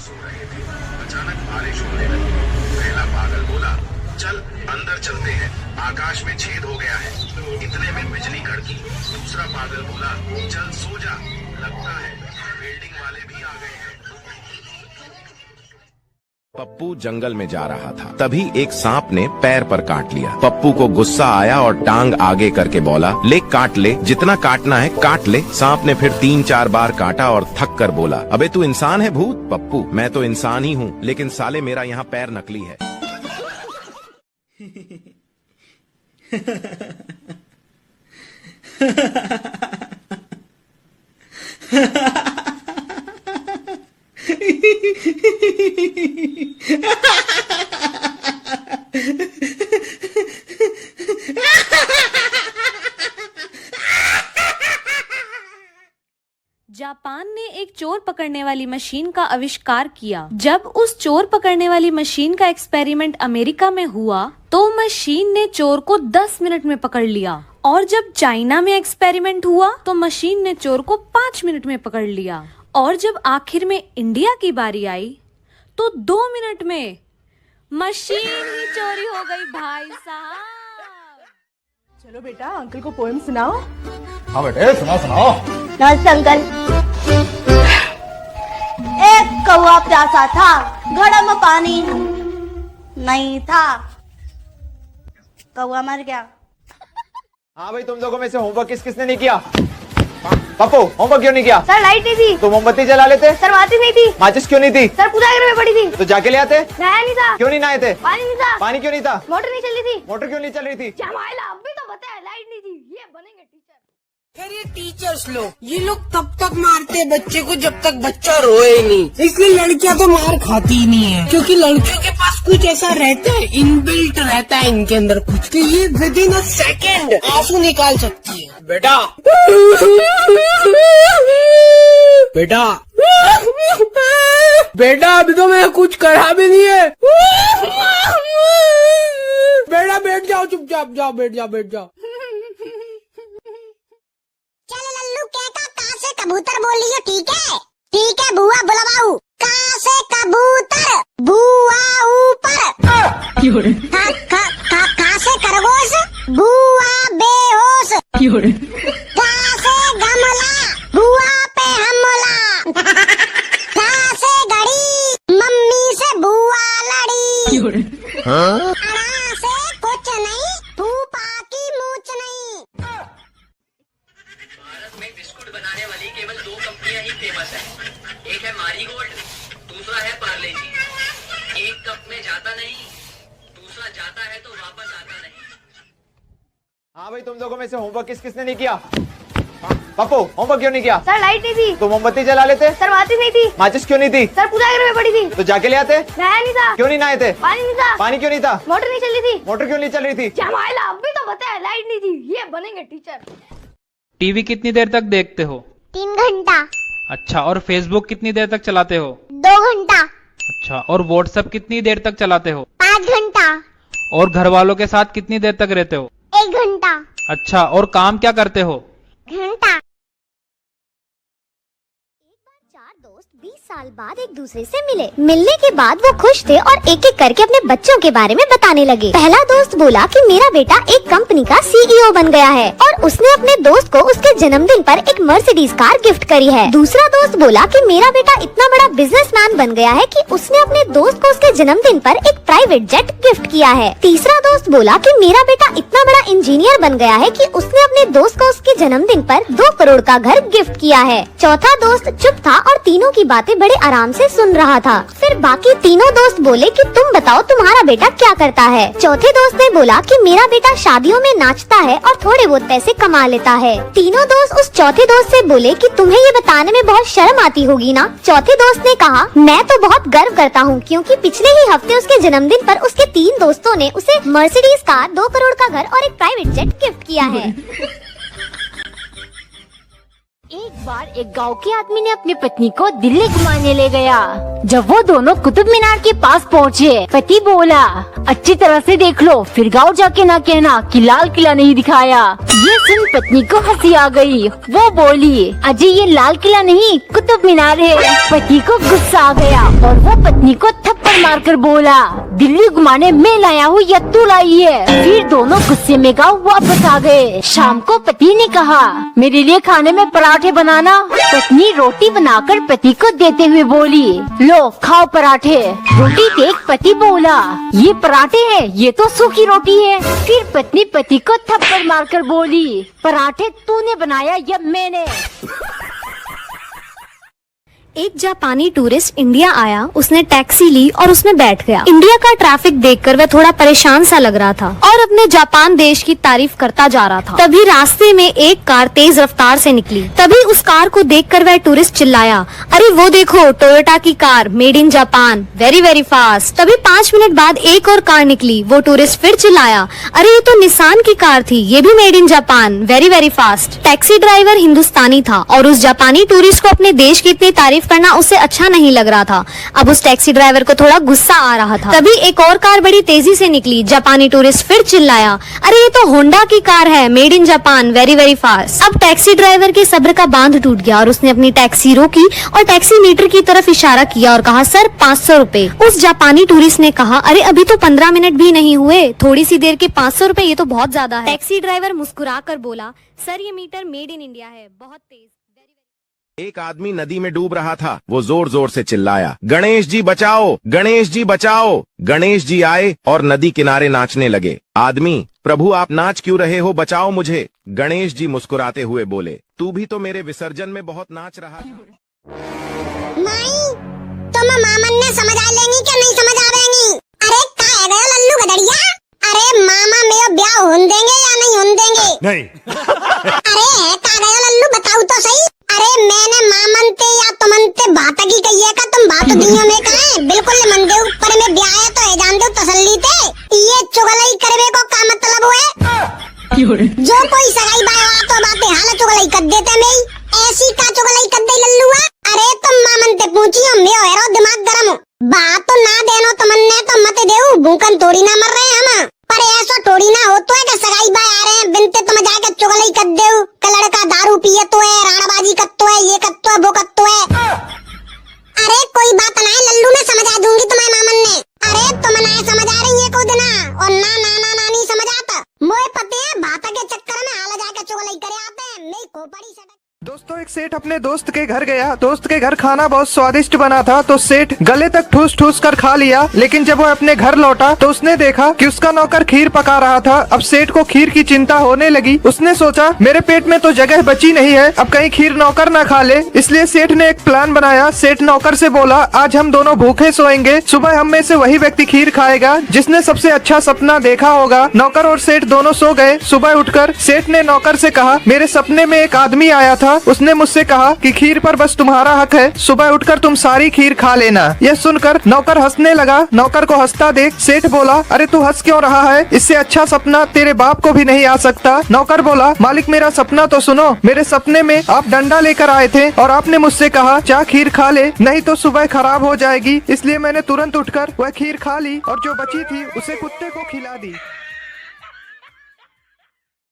सो रहे थे। अचानक बारिश होने लगी। पहला पागल बोला, चल अंदर चलते हैं, आकाश में छेद हो गया है। इतने में बिजली कड़की। दूसरा पागल बोला, चल सो जा, लगता है बिल्डिंग वाले भी आ गए हैं। पप्पू जंगल में जा रहा था, तभी एक सांप ने पैर पर काट लिया। पप्पू को गुस्सा आया और टांग आगे करके बोला, ले काट ले, जितना काटना है काट ले। सांप ने फिर 3-4 बार काटा और थक कर बोला, अबे तू इंसान है भूत? पप्पू, मैं तो इंसान ही हूँ, लेकिन साले मेरा यहाँ पैर नकली है। जापान ने एक चोर पकड़ने वाली मशीन का आविष्कार किया। जब उस चोर पकड़ने वाली मशीन का एक्सपेरिमेंट अमेरिका में हुआ तो मशीन ने चोर को 10 मिनट में पकड़ लिया, और जब चाइना में एक्सपेरिमेंट हुआ तो मशीन ने चोर को 5 मिनट में पकड़ लिया, और जब आखिर में इंडिया की बारी आई तो 2 मिनट में मशीन ही चोरी हो गई भाई साहब। चलो बेटा, अंकल को पोएम सुनाओ। हाँ बेटे, सुनाओ सुनाओ। नमस्ते अंकल। एक कौवा प्यासा था, घड़ा में पानी नहीं था, कौवा मर गया। हाँ भाई, तुम लोगों में से होमवर्क किसने नहीं किया? पप्पू, होमवर्क क्यों नहीं किया? सर लाइट नहीं थी। तो मोमबत्ती जला लेते। सर बाती नहीं थी। माचिस क्यों नहीं थी? सर पूजा घर में पड़ी थी। तो जाके ले आते। नहाया नहीं था। क्यों नहीं नहाए थे? पानी नहीं था। पानी क्यों नहीं था? मोटर नहीं चल रही थी। मोटर क्यों नहीं चल रही थी? जमाइला अभी तो बताया, लाइट नहीं थी। ये बनेंगे टीचर। फिर ये टीचर्स लोग, ये लोग तब तक मारते हैं बच्चे को जब तक बच्चा रोए नहीं। इसलिए लड़कियां तो मार खाती ही नहीं है, क्योंकि लड़कियों के पास कुछ ऐसा रहता है, इनबिल्ट रहता है इनके अंदर कुछ, कि ये विद इन अ सेकेंड आंसू निकाल सकती है। बेटा बेटा बेटा, अभी तो मैं कुछ करा भी नहीं है। बेटा बैठ जाओ, चुपचाप जाओ, बैठ जाओ, बैठ जाओ। चल लल्लू, कहाँ से कबूतर बोल रही हो? ठीक है, ठीक है बुआ बुलवाऊ। कहाँ से कबूतर? बुआ ऊपर। कहाँ से खरगोश? बुआ बेहोश। कहाँ से गमला? बुआ पे हमला। कहाँ से घड़ी? मम्मी से बुआ लड़ी। कहाँ से कुछ नहीं, फूफा की मूछ नहीं। भारत में बिस्कुट बनाने वाली केवल 2 कंपनियां ही फेमस है। एक है मारीगोल्ड, दूसरा है पार्ले जी। एक कप में जाता नहीं, दूसरा जाता है तो वापस आता नहीं। हाँ भाई, तुम लोगों में से होमवर्क किसने नहीं किया? पप्पू, होमवर्क क्यों नहीं किया? सर लाइट नहीं थी। तो मोमबत्ती जला लेते। सर बाती नहीं थी। माचिस क्यों नहीं थी? सर पूजा घर में पड़ी थी। तो जाके ले आते। नहाया नहीं था। क्यों नहीं नहाए थे? पानी नहीं था। पानी क्यों नहीं था? मोटर नहीं चल रही थी। मोटर क्यों नहीं चल रही थी? जमाइला अभी तो बताया, लाइट नहीं थी। ये बनेंगे टीचर। टीवी कितनी देर तक देखते हो? 3 घंटा। अच्छा, और फेसबुक कितनी देर तक चलाते हो? 2 घंटा। अच्छा, और व्हाट्सएप कितनी देर तक चलाते हो? 5 घंटा। और घर वालों के साथ कितनी देर तक रहते हो? 1 घंटा। अच्छा, और काम क्या करते हो? घंटा। 20 साल बाद एक दूसरे से मिले। मिलने के बाद वो खुश थे और एक एक करके अपने बच्चों के बारे में बताने लगे। पहला दोस्त बोला कि मेरा बेटा एक कंपनी का सीईओ बन गया है और उसने अपने दोस्त को उसके जन्मदिन पर एक मर्सिडीज कार गिफ्ट करी है। दूसरा दोस्त बोला कि मेरा बेटा इतना बड़ा बिजनेसमैन बन गया है कि उसने अपने दोस्त को उसके जन्मदिन पर एक प्राइवेट जेट गिफ्ट किया है। तीसरा दोस्त बोला कि मेरा बेटा इतना बड़ा इंजीनियर बन गया है कि उसने अपने दोस्त को उसके जन्मदिन पर 2 करोड़ का घर गिफ्ट किया है। चौथा दोस्त चुप था और तीनों की बातें बड़े आराम से सुन रहा था। फिर बाकी तीनों दोस्त बोले कि तुम बताओ तुम्हारा बेटा क्या करता है। चौथे दोस्त ने बोला कि मेरा बेटा शादियों में नाचता है और थोड़े बहुत पैसे कमा लेता है। तीनों दोस्त उस चौथे दोस्त से बोले कि तुम्हें ये बताने में बहुत शर्म आती होगी ना। चौथे दोस्त ने कहा, मैं तो बहुत गर्व करता हूँ क्योंकि पिछले ही हफ्ते उसके जन्मदिन पर उसके 3 दोस्तों ने उसे मर्सिडीज कार, 2 करोड़ का घर और एक प्राइवेट जेट गिफ्ट किया है। एक बार एक गांव के आदमी ने अपनी पत्नी को दिल्ली घुमाने ले गया। जब वो दोनों कुतुब मीनार के पास पहुँचे, पति बोला, अच्छी तरह से देख लो, फिर गाँव जाके ना कहना कि लाल किला नहीं दिखाया। ये सुन पत्नी को हंसी आ गई। वो बोली, अजय ये लाल किला नहीं कुतुब मीनार है। पति को गुस्सा आ गया और वो पत्नी को थप्पड़ मारकर बोला, दिल्ली घुमाने मैं लाया हूँ या तू लाई है। फिर दोनों गुस्से में गाँव वापस आ गए। शाम को पति ने कहा, मेरे लिए खाने में पराठे बनाना। पत्नी रोटी बनाकर पति को देते हुए बोली, लो खाओ पराठे। रोटी देख पति बोला, ये पराठे हैं, ये तो सूखी रोटी है। फिर पत्नी पति को थप्पड़ मारकर बोली, पराठे तूने बनाया या मैंने? एक जापानी टूरिस्ट इंडिया आया, उसने टैक्सी ली और उसमें बैठ गया। इंडिया का ट्रैफिक देखकर वह थोड़ा परेशान सा लग रहा था और अपने जापान देश की तारीफ करता जा रहा था। तभी रास्ते में एक कार तेज रफ्तार से निकली। तभी उस कार को देखकर वह टूरिस्ट चिल्लाया, अरे वो देखो टोयोटा की car, made in Japan, very very fast. तभी 5 मिनट बाद एक और कार निकली। वो टूरिस्ट फिर चिल्लाया, अरे ये तो निसान की कार थी, ये भी made in Japan, very very fast. Taxi driver Hindustani था और उस जापानी टूरिस्ट को अपने देश की इतनी तारीफ करना उसे अच्छा नहीं लग रहा था। अब उस टैक्सी ड्राइवर को थोड़ा गुस्सा आ रहा था। तभी एक और कार बड़ी तेजी से निकली। जापानी टूरिस्ट फिर चिल्लाया, अरे ये तो होंडा की कार है, made in Japan, very very fast. अब टैक्सी ड्राइवर के सब्र का बांध टूट गया और उसने अपनी टैक्सी रोकी और टैक्सी मीटर की तरफ इशारा किया और कहा, सर 500 रुपए। उस जापानी टूरिस्ट ने कहा, अरे अभी तो 15 मिनट भी नहीं हुए, थोड़ी सी देर के 500 रुपए, ये तो बहुत ज्यादा है। टैक्सी ड्राइवर मुस्कुरा कर बोला, सर ये मीटर मेड इन इंडिया है, बहुत तेज। एक आदमी नदी में डूब रहा था। वो जोर जोर से चिल्लाया, गणेश जी बचाओ, गणेश जी बचाओ। गणेश जी आए और नदी किनारे नाचने लगे। आदमी, प्रभु आप नाच क्यों रहे हो, बचाओ मुझे। गणेश जी मुस्कुराते हुए बोले, तू भी तो मेरे विसर्जन में बहुत नाच रहा था। माई, तुम मामन ने समझ आ लेंगी क्या नहीं समझ आवेंगी? अरे का है गया लल्लू गदड़िया? अरे मामा मेरा ब्याह होन देंगे या नहीं होन देंगे? नहीं। अरे है का गया लल्लू, बताओ तो सही। अरे मैंने मामनते या तुमनते बात की कही है का, तुम बात दुनिया में कहे बिल्कुल मन दे ऊपर में ब्याह है तो है जान दो तसल्ली ते। ये चुगलाई करवे को का मतलब है? जो कोई सगाई बाया तो बातें हाल चुगलाई कर देते में ऐसी का चुगलाई कर दे लल्लुआ। अरे तुम मामनते पूछियो मैं हेरो दिमाग गरम हो। बात तो ना देनो तुमने तो मत देऊ, भूखन थोड़ी ना मर रहे हम। पर ऐसा थोड़ी ना हो तो है कि सगाई बाय आ रहे हैं बिनते तुम जाके चुगलाई कर देऊ कि लड़का दारू पिए तो है, राणाबाजी करतो है, ये करतो है, वो करतो है। अरे कोई बात ना है लल्लू, मैं समझा दूंगी तुम्हें मामन ने। अरे तुम ना समझ आ रही है को दिना और ना नाना नानी समझ आता। मोए पते है भाता के चक्कर में हाल जाके चुगलाई करे आते हैं। मैं खोपड़ी से दोस्तों एक सेठ अपने दोस्त के घर गया। दोस्त के घर खाना बहुत स्वादिष्ट बना था तो सेठ गले तक ठूस ठूस कर खा लिया। लेकिन जब वो अपने घर लौटा तो उसने देखा कि उसका नौकर खीर पका रहा था। अब सेठ को खीर की चिंता होने लगी। उसने सोचा मेरे पेट में तो जगह बची नहीं है, अब कहीं खीर नौकर ना खा ले। इसलिए सेठ ने एक प्लान बनाया। सेठ नौकर से बोला, आज हम दोनों भूखे सोएंगे, सुबह हम में से वही व्यक्ति खीर खाएगा जिसने सबसे अच्छा सपना देखा होगा। नौकर और सेठ दोनों सो गए। सुबह उठकर सेठ ने नौकर से कहा, मेरे सपने में एक आदमी आया था, उसने मुझसे कहा कि खीर पर बस तुम्हारा हक है, सुबह उठकर तुम सारी खीर खा लेना। यह सुनकर नौकर हंसने लगा। नौकर को हंसता देख सेठ बोला, अरे तू हंस क्यों रहा है, इससे अच्छा सपना तेरे बाप को भी नहीं आ सकता। नौकर बोला, मालिक मेरा सपना तो सुनो। मेरे सपने में आप डंडा लेकर आए थे और आपने मुझसे कहा जा खीर खा ले, नहीं तो सुबह खराब हो जाएगी। इसलिए मैंने तुरंत उठकर वह खीर खा ली और जो बची थी उसे कुत्ते को खिला दी।